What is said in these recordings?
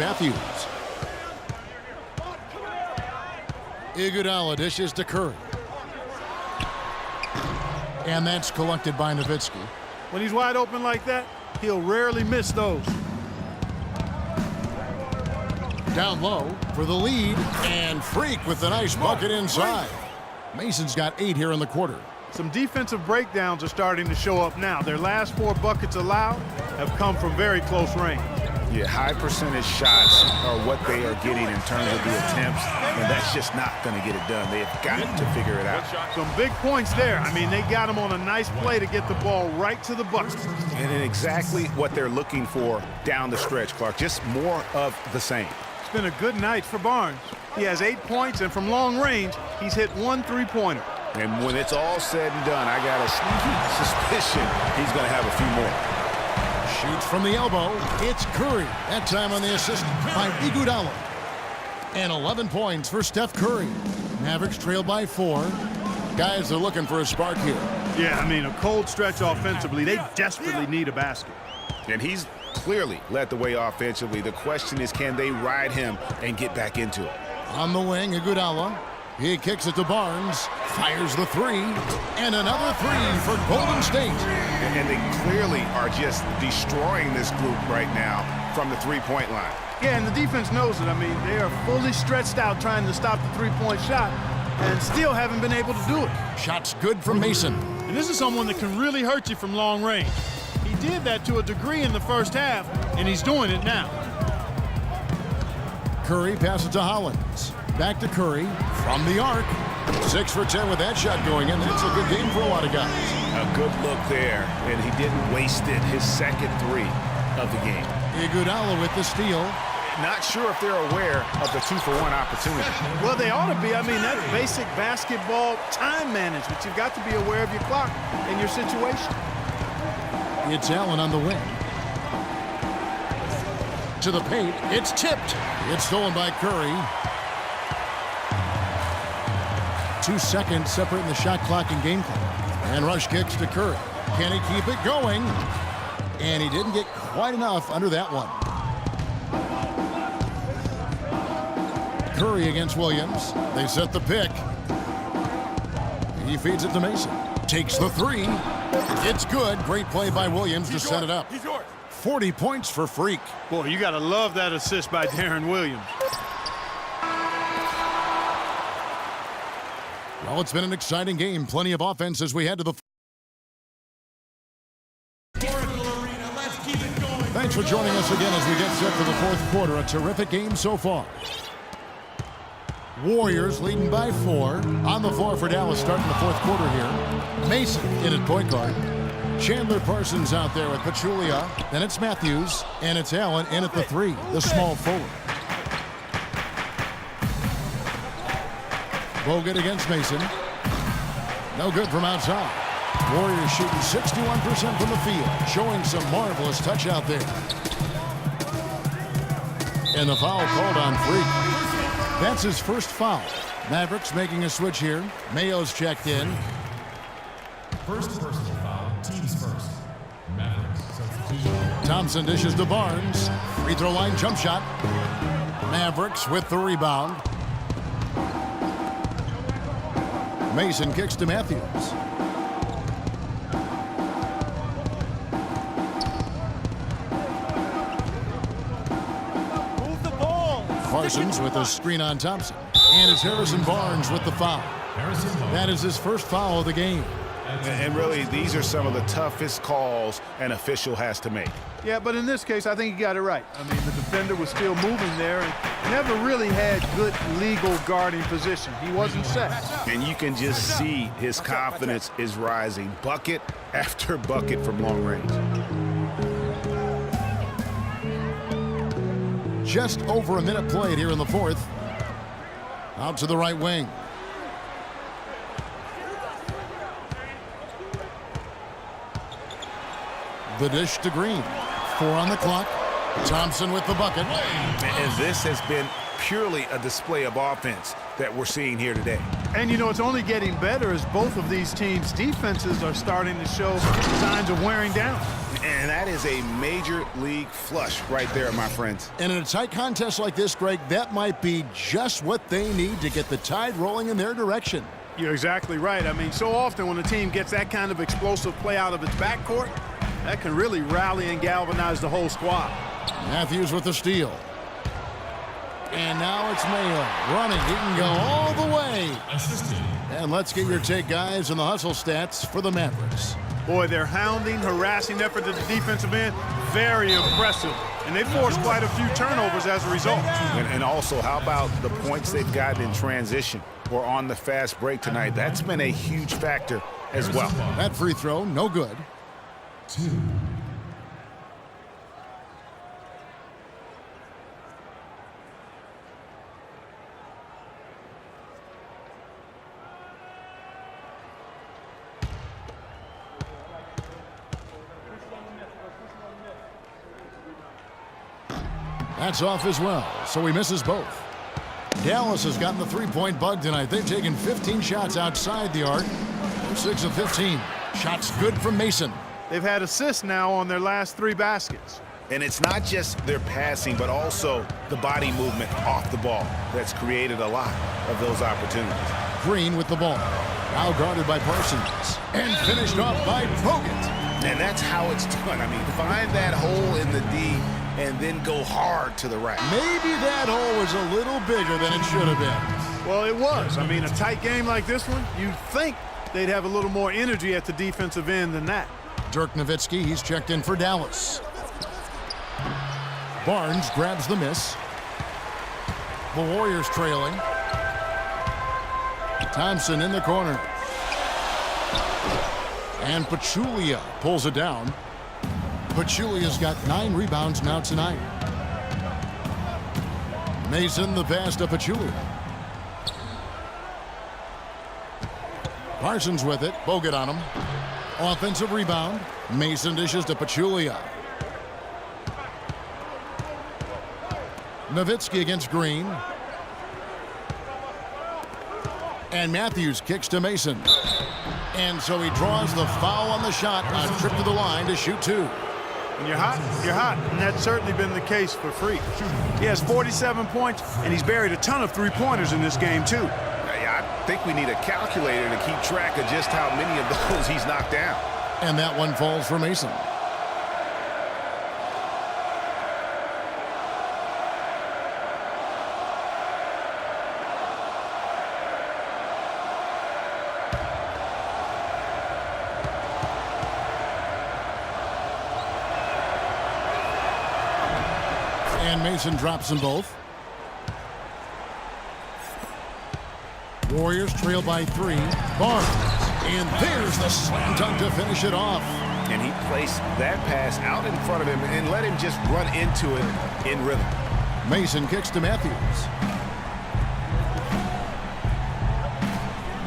Matthews. Iguodala dishes to Curry. And that's collected by Nowitzki. When he's wide open like that, he'll rarely miss those. Down low for the lead, and Freak with the nice bucket inside. Mason's got 8 here in the quarter. Some defensive breakdowns are starting to show up now. Their last 4 buckets allowed have come from very close range. Yeah, high percentage shots are what they are getting in terms of the attempts, and that's just not going to get it done. They've got to figure it out. Some big points there. I mean, they got him on a nice play to get the ball right to the bucket. And then exactly what they're looking for down the stretch, Clark. Just more of the same. It's been a good night for Barnes. He has 8 points, and from long range, he's hit 1 3-pointer. And when it's all said and done, I got a sneaky suspicion he's going to have a few more. Shoots from the elbow. It's Curry. That time on the assist by Iguodala. And 11 points for Steph Curry. Mavericks trail by 4. Guys are looking for a spark here. Yeah, I mean, a cold stretch offensively. They desperately need a basket. And he's clearly led the way offensively. The question is, can they ride him and get back into it? On the wing, Iguodala. He kicks it to Barnes. Fires the 3. And another 3 for Golden State. And they clearly are just destroying this group right now from the three-point line. Yeah, and the defense knows it. I mean, they are fully stretched out trying to stop the three-point shot and still haven't been able to do it. Shot's good from Mason. And this is someone that can really hurt you from long range. He did that to a degree in the first half, and he's doing it now. Curry passes to Hollins. Back to Curry from the arc. 6 for 10 with that shot going in. That's a good game for a lot of guys. A good look there, and he didn't waste it. His second 3 of the game. Iguodala with the steal. Not sure if they're aware of the 2-for-1 opportunity. Well, they ought to be. I mean, that's basic basketball time management. You've got to be aware of your clock and your situation. It's Allen on the wing. To the paint. It's tipped. It's stolen by Curry. 2 seconds separating the shot clock and game clock. And rush kicks to Curry. Can he keep it going? And he didn't get quite enough under that one. Curry against Williams. They set the pick. He feeds it to Mason. Takes the 3. It's good. Great play by Williams to set it up. 40 points for Freak. Boy, you got to love that assist by Darren Williams. Well, it's been an exciting game. Plenty of offense as we head to the... Thanks for joining us again as we get set for the 4th quarter. A terrific game so far. Warriors leading by 4. On the floor for Dallas starting the 4th quarter here. Mason in at point guard. Chandler Parsons out there with Pachulia. Then it's Matthews. And it's Allen in at the 3, the small forward. Bogut against Mason. No good from outside. Warriors shooting 61% from the field, showing some marvelous touch out there. And the foul called on Freak. That's his first foul. Mavericks making a switch here. Mayo's checked in. First personal foul, teams first. Mavericks substitution. Thompson dishes to Barnes. Free throw line jump shot. Mavericks with the rebound. Mason kicks to Matthews. Move the ball. Parsons with a screen on Thompson. And it's Harrison Barnes with the foul. That is his first foul of the game. And really, these are some of the toughest calls an official has to make. Yeah, but in this case, I think he got it right. I mean, the defender was still moving there and never really had good legal guarding position. He wasn't set. And you can just see his confidence is rising. Bucket after bucket from long range. Just over a minute played here in the 4th. Out to the right wing. The dish to Green. 4 on the clock. Thompson with the bucket. And this has been purely a display of offense that we're seeing here today. And, you know, it's only getting better as both of these teams' defenses are starting to show signs of wearing down. And that is a major league flush right there, my friends. And in a tight contest like this, Greg, that might be just what they need to get the tide rolling in their direction. You're exactly right. I mean, so often when a team gets that kind of explosive play out of its backcourt, that can really rally and galvanize the whole squad. Matthews with the steal. And now it's Mayo running. He can go all the way. Assisting. And let's get your take, guys, on the hustle stats for the Mavericks. Boy, their hounding, harassing effort at the defensive end, very impressive. And they forced quite a few turnovers as a result. And also, how about the points they've gotten in transition or on the fast break tonight? That's been a huge factor as well. That free throw, no good. 2. That's off as well, so he misses both. Dallas has gotten the three-point bug tonight. They've taken 15 shots outside the arc. 6 of 15. Shots good from Mason. They've had assists now on their last 3 baskets. And it's not just their passing, but also the body movement off the ball that's created a lot of those opportunities. Green with the ball. Now guarded by Parsons. And finished off by Bogut. And that's how it's done. I mean, find that hole in the D and then go hard to the rack. Maybe that hole was a little bigger than it should have been. Well, it was. I mean, a tight game like this one, you'd think they'd have a little more energy at the defensive end than that. Dirk Nowitzki, he's checked in for Dallas. Barnes grabs the miss. The Warriors trailing. Thompson in the corner. And Pachulia pulls it down. Pachulia's got 9 rebounds now tonight. Mason the pass to Pachulia. Parsons with it. Bogut on him. Offensive rebound. Mason dishes to Pachulia. Nowitzki against Green. And Matthews kicks to Mason. And so he draws the foul on the shot on a trip to the line to shoot 2. When you're hot, you're hot. And that's certainly been the case for Freak. He has 47 points, and he's buried a ton of three-pointers in this game, too. Yeah, I think we need a calculator to keep track of just how many of those he's knocked down. And that one falls for Mason. And Mason drops them both. Warriors trail by 3. Barnes. And there's the slam dunk to finish it off. And he placed that pass out in front of him and let him just run into it in rhythm. Mason kicks to Matthews.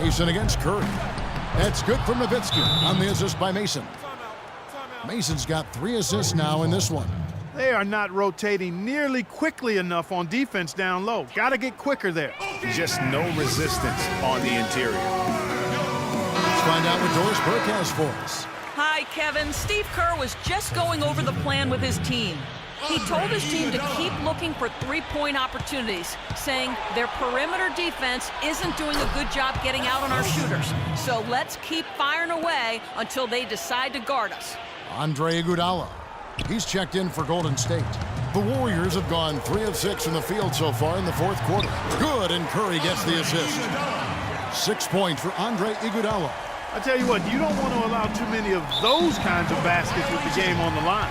Mason against Curry. That's good from Nowitzki on the assist by Mason. Mason's got 3 assists now in this one. They are not rotating nearly quickly enough on defense down low. Got to get quicker there. Just no resistance on the interior. Let's find out what Doris Burke has for us. Hi, Kevin. Steve Kerr was just going over the plan with his team. He told his team to keep looking for three-point opportunities, saying their perimeter defense isn't doing a good job getting out on our shooters. So let's keep firing away until they decide to guard us. Andre Iguodala. He's checked in for Golden State. The Warriors have gone 3 of 6 from the field so far in the 4th quarter. Good, and Curry gets the assist. 6 points for Andre Iguodala. I tell you what, you don't want to allow too many of those kinds of baskets with the game on the line.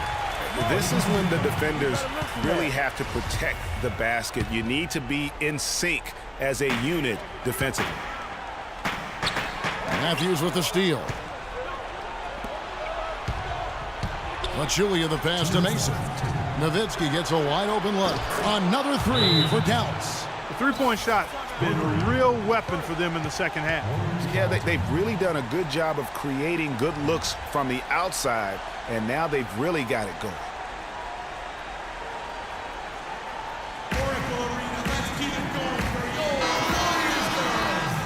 This is when the defenders really have to protect the basket. You need to be in sync as a unit defensively. Matthews with the steal. Pachulia the pass to Mason. Nowitzki gets a wide-open look. Another 3 for Dallas. The three-point shot has been a real weapon for them in the second half. Yeah, they've really done a good job of creating good looks from the outside, and now they've really got it going. Oracle Arena, let's keep it going for your Warriors girls.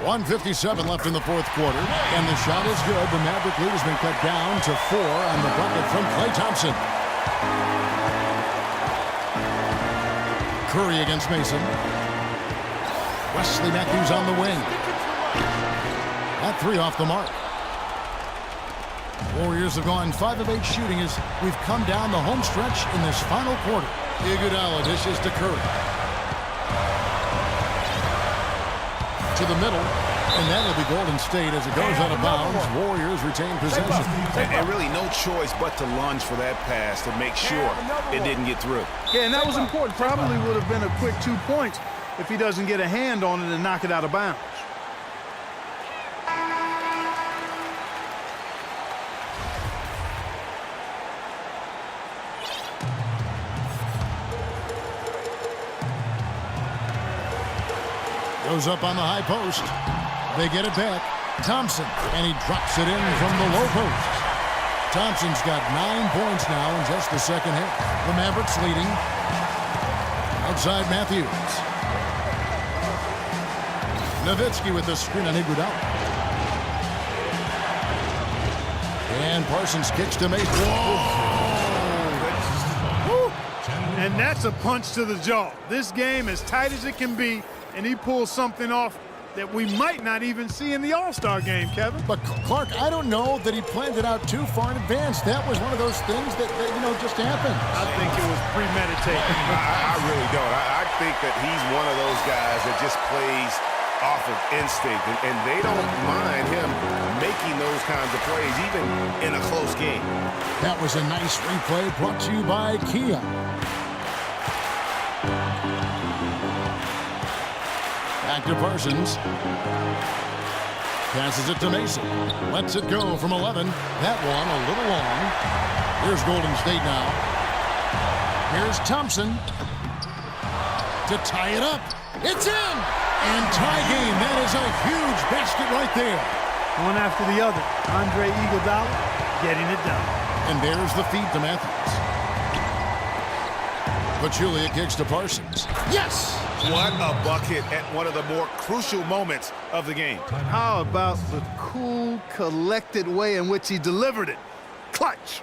1:57 left in the fourth quarter, and the shot is good. The Maverick lead has been cut down to 4 on the bucket from Klay Thompson. Curry against Mason. Wesley Matthews on the wing. That 3 off the mark. Warriors have gone 5 of 8 shooting as we've come down the home stretch in this final quarter. Iguodala dishes to Curry. To the middle, and that'll be Golden State as it goes out of bounds. Warriors retain possession. And really no choice but to lunge for that pass to make sure it didn't get through. Yeah, and that was important. Probably would have been a quick 2 points if he doesn't get a hand on it and knock it out of bounds. Goes up on the high post. They get it back. Thompson, and he drops it in from the low post. Thompson's got 9 points now in just the second half. The Mavericks leading. Outside Matthews. Nowitzki with the screen on Iguodala. And Parsons kicks to Mason. Whoa! And that's a punch to the jaw. This game as tight as it can be, and he pulls something off that we might not even see in the All-Star game, Kevin. But Clark, I don't know that he planned it out too far in advance. That was one of those things that just happened. I think it was premeditated. I really don't. I think that he's one of those guys that just plays off of instinct, and they don't mind him making those kinds of plays, even in a close game. That was a nice replay brought to you by Kia. Back to Parsons. Passes it to Mason. Lets it go from 11. That one a little long. Here's Golden State now. Here's Thompson to tie it up. It's in! And tie game. That is a huge basket right there. One after the other. Andre Iguodala getting it done. And there's the feed to Matthews. Pachulia kicks to Parsons. Yes! What a bucket at one of the more crucial moments of the game. How about the cool, collected way in which he delivered it? Clutch.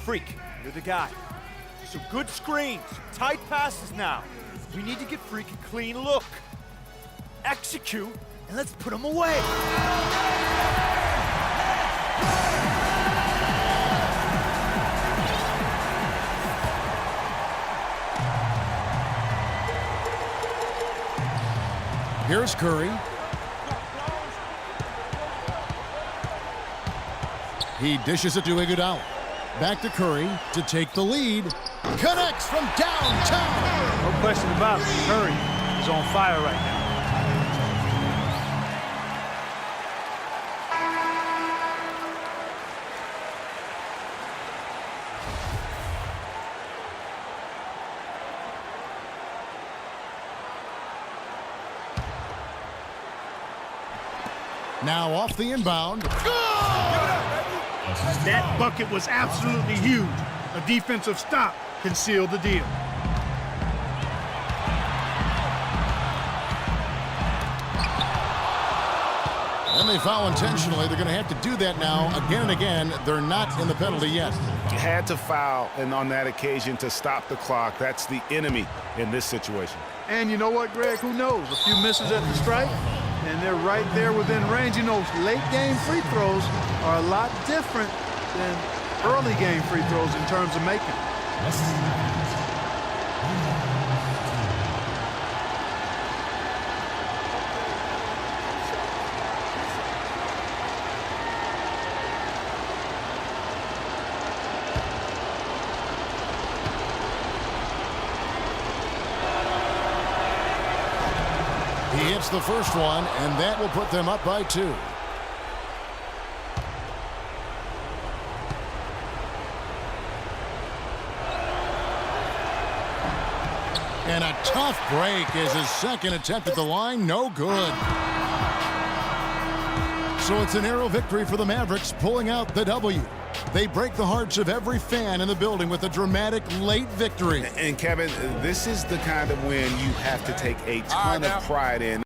Freak, you're the guy. Some good screens, tight passes now. We need to get Freak a clean look. Execute, and let's put him away. Here's Curry. He dishes it to Iguodala. Back to Curry to take the lead. Connects from downtown. No question about it. Curry is on fire right now. Now off the inbound. That bucket was absolutely huge. A defensive stop can seal the deal. And they foul intentionally. They're going to have to do that now again and again. They're not in the penalty yet. Had to foul, and on that occasion to stop the clock. That's the enemy in this situation. And you know what, Greg? Who knows? A few misses at the stripe, and they're right there within range. You know, late-game free throws are a lot different than early-game free throws in terms of making. He hits the first one, and that will put them up by 2. And a tough break is his second attempt at the line. No good. So it's a narrow victory for the Mavericks, pulling out the W. They break the hearts of every fan in the building with a dramatic late victory. And Kevin, this is the kind of win you have to take a ton of pride in.